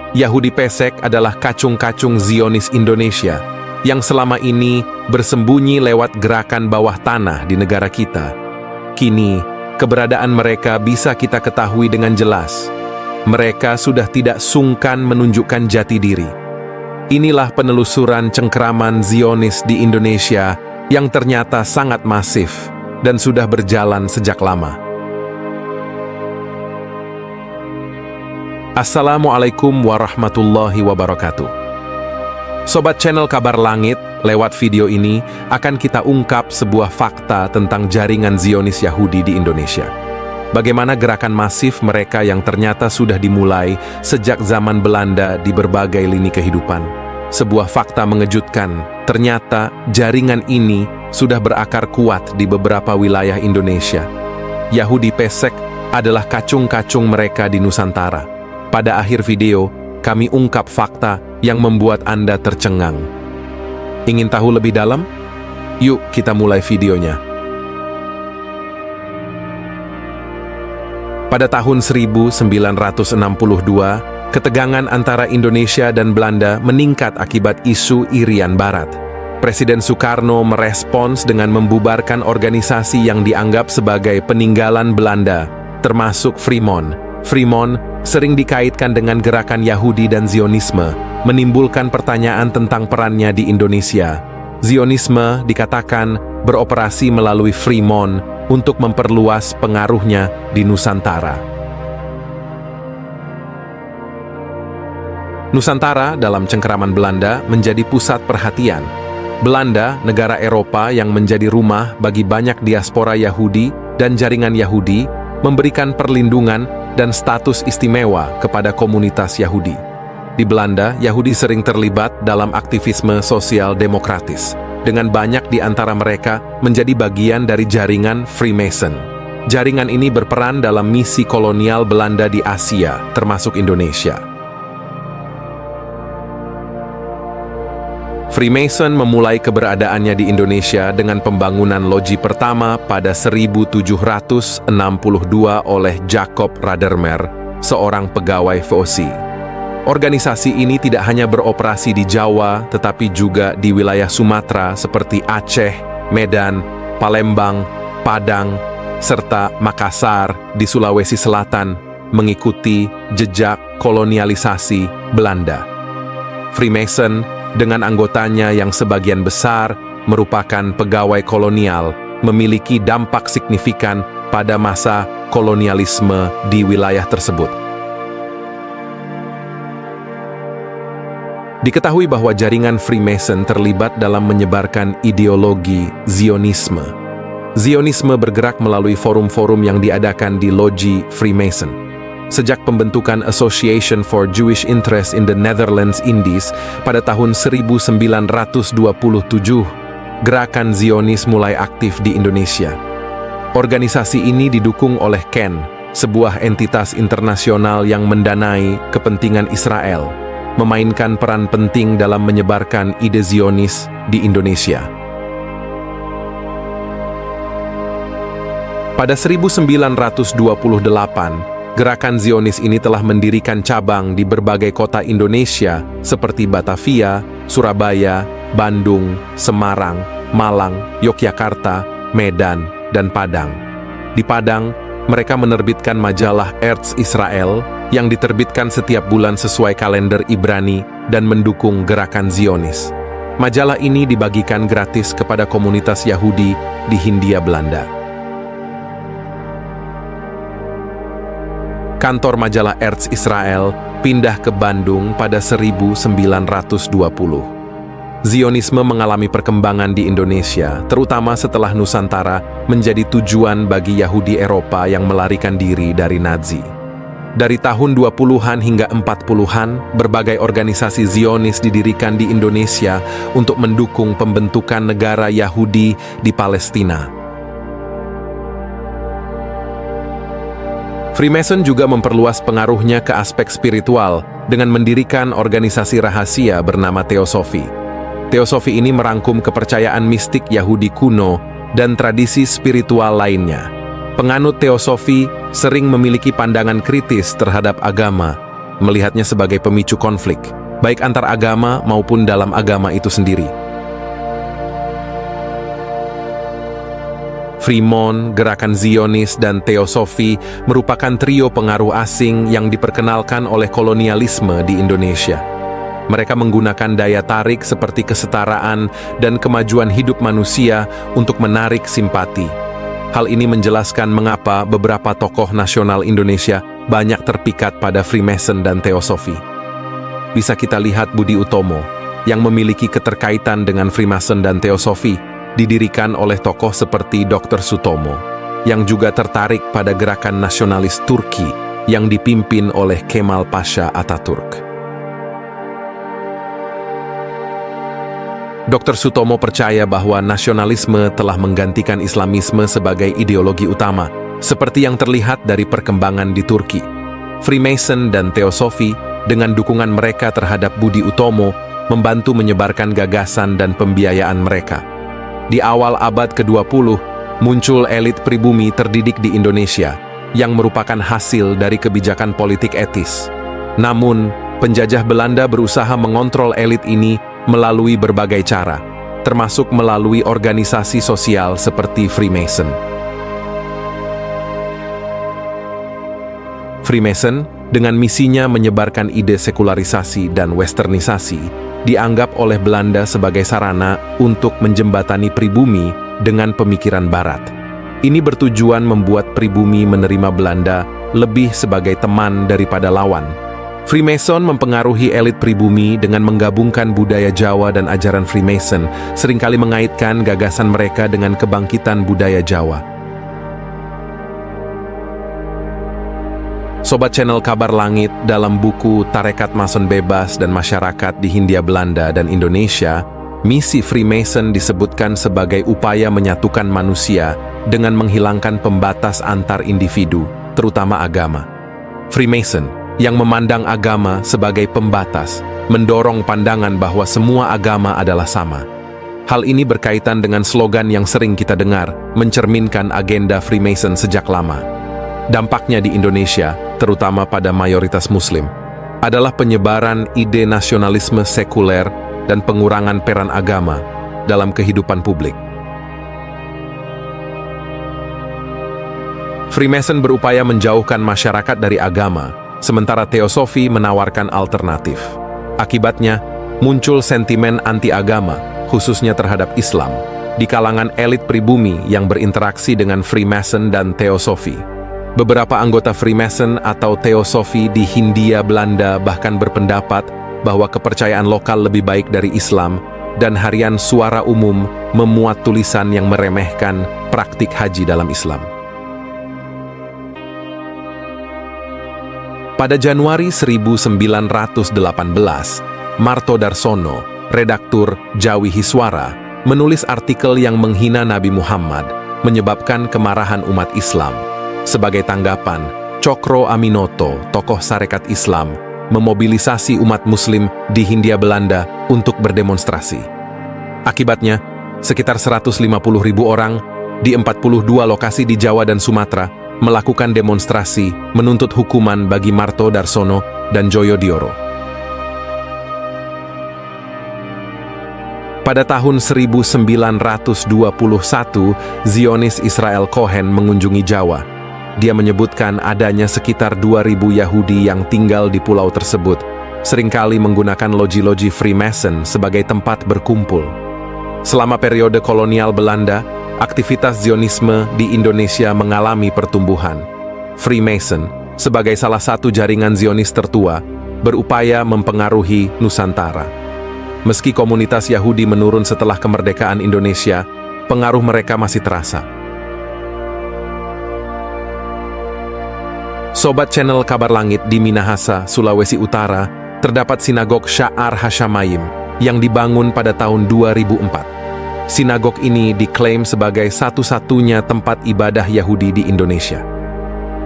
Yahudi Pesek adalah kacung-kacung Zionis Indonesia yang selama ini bersembunyi lewat gerakan bawah tanah di negara kita. Kini, keberadaan mereka bisa kita ketahui dengan jelas. Mereka sudah tidak sungkan menunjukkan jati diri. Inilah penelusuran cengkeraman Zionis di Indonesia yang ternyata sangat masif dan sudah berjalan sejak lama. Assalamualaikum warahmatullahi wabarakatuh. Sobat channel Kabar Langit, lewat video ini akan kita ungkap sebuah fakta tentang jaringan Zionis Yahudi di Indonesia. Bagaimana gerakan masif mereka yang ternyata sudah dimulai sejak zaman Belanda di berbagai lini kehidupan. Sebuah fakta mengejutkan, ternyata jaringan ini sudah berakar kuat di beberapa wilayah Indonesia. Yahudi Pesek adalah kacung-kacung mereka di Nusantara. Pada akhir video, kami ungkap fakta yang membuat Anda tercengang. Ingin tahu lebih dalam? Yuk kita mulai videonya. Pada tahun 1962, ketegangan antara Indonesia dan Belanda meningkat akibat isu Irian Barat. Presiden Soekarno merespons dengan membubarkan organisasi yang dianggap sebagai peninggalan Belanda, termasuk Fremont. Fremont sering dikaitkan dengan gerakan Yahudi dan Zionisme, menimbulkan pertanyaan tentang perannya di Indonesia. Zionisme dikatakan beroperasi melalui Fremont untuk memperluas pengaruhnya di Nusantara. Nusantara dalam cengkeraman Belanda menjadi pusat perhatian. Belanda, negara Eropa yang menjadi rumah bagi banyak diaspora Yahudi dan jaringan Yahudi, memberikan perlindungan dan status istimewa kepada komunitas Yahudi. Di Belanda, Yahudi sering terlibat dalam aktivisme sosial demokratis, dengan banyak di antara mereka menjadi bagian dari jaringan Freemason. Jaringan ini berperan dalam misi kolonial Belanda di Asia, termasuk Indonesia. Freemason memulai keberadaannya di Indonesia dengan pembangunan loji pertama pada 1762 oleh Jacob Radermer, seorang pegawai VOC. Organisasi ini tidak hanya beroperasi di Jawa, tetapi juga di wilayah Sumatera seperti Aceh, Medan, Palembang, Padang, serta Makassar di Sulawesi Selatan, mengikuti jejak kolonialisasi Belanda. Freemason dengan anggotanya yang sebagian besar merupakan pegawai kolonial, memiliki dampak signifikan pada masa kolonialisme di wilayah tersebut. Diketahui bahwa jaringan Freemason terlibat dalam menyebarkan ideologi Zionisme. Zionisme bergerak melalui forum-forum yang diadakan di loji Freemason. Sejak pembentukan Association for Jewish Interest in the Netherlands Indies pada tahun 1927, gerakan Zionis mulai aktif di Indonesia. Organisasi ini didukung oleh KEN, sebuah entitas internasional yang mendanai kepentingan Israel, memainkan peran penting dalam menyebarkan ide Zionis di Indonesia. Pada 1928, gerakan Zionis ini telah mendirikan cabang di berbagai kota Indonesia seperti Batavia, Surabaya, Bandung, Semarang, Malang, Yogyakarta, Medan, dan Padang. Di Padang, mereka menerbitkan majalah Eretz Israel yang diterbitkan setiap bulan sesuai kalender Ibrani dan mendukung gerakan Zionis. Majalah ini dibagikan gratis kepada komunitas Yahudi di Hindia Belanda. Kantor majalah Eretz Israel pindah ke Bandung pada 1920. Zionisme mengalami perkembangan di Indonesia, terutama setelah Nusantara menjadi tujuan bagi Yahudi Eropa yang melarikan diri dari Nazi. Dari tahun 20-an hingga 40-an, berbagai organisasi Zionis didirikan di Indonesia untuk mendukung pembentukan negara Yahudi di Palestina. Freemason juga memperluas pengaruhnya ke aspek spiritual dengan mendirikan organisasi rahasia bernama Teosofi. Teosofi ini merangkum kepercayaan mistik Yahudi kuno dan tradisi spiritual lainnya. Penganut Teosofi sering memiliki pandangan kritis terhadap agama, melihatnya sebagai pemicu konflik, baik antar agama maupun dalam agama itu sendiri. Fremont, Gerakan Zionis, dan Teosofi merupakan trio pengaruh asing yang diperkenalkan oleh kolonialisme di Indonesia. Mereka menggunakan daya tarik seperti kesetaraan dan kemajuan hidup manusia untuk menarik simpati. Hal ini menjelaskan mengapa beberapa tokoh nasional Indonesia banyak terpikat pada Freemason dan Teosofi. Bisa kita lihat Budi Utomo, yang memiliki keterkaitan dengan Freemason dan Teosofi, didirikan oleh tokoh seperti Dr. Sutomo, yang juga tertarik pada gerakan nasionalis Turki yang dipimpin oleh Kemal Pasha Ataturk. Dr. Sutomo percaya bahwa nasionalisme telah menggantikan Islamisme sebagai ideologi utama, seperti yang terlihat dari perkembangan di Turki. Freemason dan Teosofi, dengan dukungan mereka terhadap Budi Utomo, membantu menyebarkan gagasan dan pembiayaan mereka. Di awal abad ke-20, muncul elit pribumi terdidik di Indonesia, yang merupakan hasil dari kebijakan politik etis. Namun, penjajah Belanda berusaha mengontrol elit ini melalui berbagai cara, termasuk melalui organisasi sosial seperti Freemason. Freemason, dengan misinya menyebarkan ide sekularisasi dan westernisasi, dianggap oleh Belanda sebagai sarana untuk menjembatani pribumi dengan pemikiran Barat. Ini bertujuan membuat pribumi menerima Belanda lebih sebagai teman daripada lawan. Freemason mempengaruhi elit pribumi dengan menggabungkan budaya Jawa dan ajaran Freemason, seringkali mengaitkan gagasan mereka dengan kebangkitan budaya Jawa. Sobat channel Kabar Langit, dalam buku Tarekat Mason Bebas dan Masyarakat di Hindia Belanda dan Indonesia, misi Freemason disebutkan sebagai upaya menyatukan manusia dengan menghilangkan pembatas antar individu, terutama agama. Freemason, yang memandang agama sebagai pembatas, mendorong pandangan bahwa semua agama adalah sama. Hal ini berkaitan dengan slogan yang sering kita dengar, mencerminkan agenda Freemason sejak lama. Dampaknya di Indonesia, terutama pada mayoritas Muslim, adalah penyebaran ide nasionalisme sekuler dan pengurangan peran agama dalam kehidupan publik. Freemason berupaya menjauhkan masyarakat dari agama, sementara Teosofi menawarkan alternatif. Akibatnya, muncul sentimen anti-agama, khususnya terhadap Islam, di kalangan elit pribumi yang berinteraksi dengan Freemason dan Teosofi. Beberapa anggota Freemason atau Teosofi di Hindia Belanda bahkan berpendapat bahwa kepercayaan lokal lebih baik dari Islam, dan harian Suara Umum memuat tulisan yang meremehkan praktik haji dalam Islam. Pada Januari 1918, Marto Darsono, redaktur Jawi Hiswara, menulis artikel yang menghina Nabi Muhammad, menyebabkan kemarahan umat Islam. Sebagai tanggapan, Cokro Aminoto, tokoh Sarekat Islam, memobilisasi umat Muslim di Hindia Belanda untuk berdemonstrasi. Akibatnya, sekitar 150.000 orang di 42 lokasi di Jawa dan Sumatera melakukan demonstrasi menuntut hukuman bagi Marto Darsono dan Joyo Dioro. Pada tahun 1921, Zionis Israel Cohen mengunjungi Jawa. Dia menyebutkan adanya sekitar 2.000 Yahudi yang tinggal di pulau tersebut, seringkali menggunakan loji-loji Freemason sebagai tempat berkumpul. Selama periode kolonial Belanda, aktivitas Zionisme di Indonesia mengalami pertumbuhan. Freemason, sebagai salah satu jaringan Zionis tertua, berupaya mempengaruhi Nusantara. Meski komunitas Yahudi menurun setelah kemerdekaan Indonesia, pengaruh mereka masih terasa. Sobat channel Kabar Langit, di Minahasa, Sulawesi Utara, terdapat sinagog Sya'ar Hashamayim yang dibangun pada tahun 2004. Sinagog ini diklaim sebagai satu-satunya tempat ibadah Yahudi di Indonesia.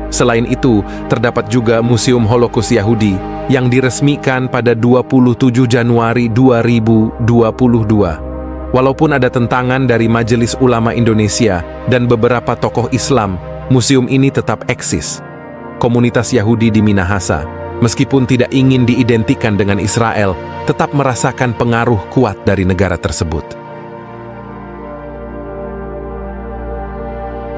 Selain itu, terdapat juga Museum Holocaust Yahudi yang diresmikan pada 27 Januari 2022. Walaupun ada tentangan dari Majelis Ulama Indonesia dan beberapa tokoh Islam, museum ini tetap eksis. Komunitas Yahudi di Minahasa meskipun tidak ingin diidentikan dengan Israel, tetap merasakan pengaruh kuat dari negara tersebut.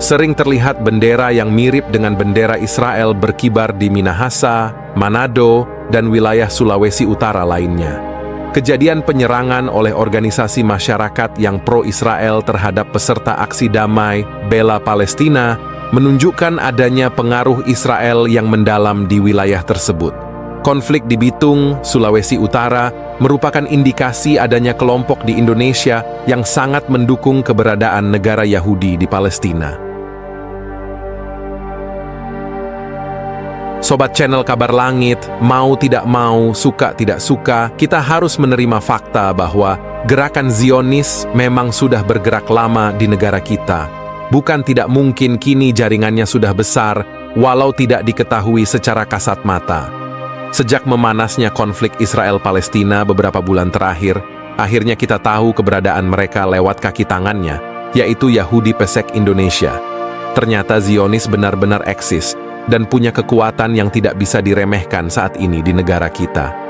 Sering terlihat bendera yang mirip dengan bendera Israel berkibar di Minahasa, Manado, dan wilayah Sulawesi Utara lainnya. Kejadian penyerangan oleh organisasi masyarakat yang pro-Israel terhadap peserta aksi damai bela Palestina menunjukkan adanya pengaruh Israel yang mendalam di wilayah tersebut. Konflik di Bitung, Sulawesi Utara, merupakan indikasi adanya kelompok di Indonesia yang sangat mendukung keberadaan negara Yahudi di Palestina. Sobat channel Kabar Langit, mau tidak mau, suka tidak suka, kita harus menerima fakta bahwa gerakan Zionis memang sudah bergerak lama di negara kita. Bukan tidak mungkin kini jaringannya sudah besar, walau tidak diketahui secara kasat mata. Sejak memanasnya konflik Israel-Palestina beberapa bulan terakhir, akhirnya kita tahu keberadaan mereka lewat kaki tangannya, yaitu Yahudi Pesek Indonesia. Ternyata Zionis benar-benar eksis dan punya kekuatan yang tidak bisa diremehkan saat ini di negara kita.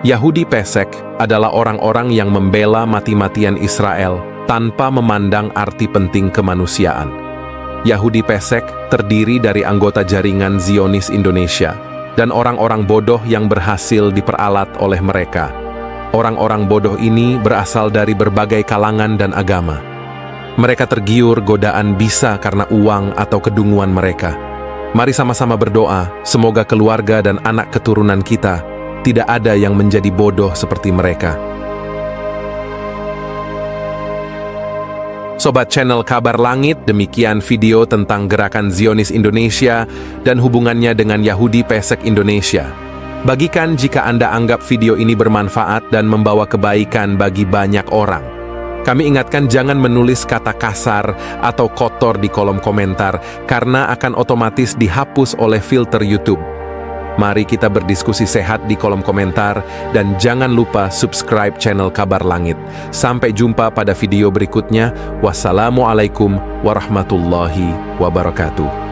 Yahudi Pesek adalah orang-orang yang membela mati-matian Israel tanpa memandang arti penting kemanusiaan. Yahudi Pesek terdiri dari anggota jaringan Zionis Indonesia dan orang-orang bodoh yang berhasil diperalat oleh mereka. Orang-orang bodoh ini berasal dari berbagai kalangan dan agama. Mereka tergiur godaan bisa karena uang atau kedunguan mereka. Mari sama-sama berdoa, semoga keluarga dan anak keturunan kita tidak ada yang menjadi bodoh seperti mereka. Sobat channel Kabar Langit, demikian video tentang gerakan Zionis Indonesia dan hubungannya dengan Yahudi Pesek Indonesia. Bagikan jika Anda anggap video ini bermanfaat dan membawa kebaikan bagi banyak orang. Kami ingatkan jangan menulis kata kasar atau kotor di kolom komentar karena akan otomatis dihapus oleh filter YouTube. Mari kita berdiskusi sehat di kolom komentar dan jangan lupa subscribe channel Kabar Langit. Sampai jumpa pada video berikutnya. Wassalamualaikum warahmatullahi wabarakatuh.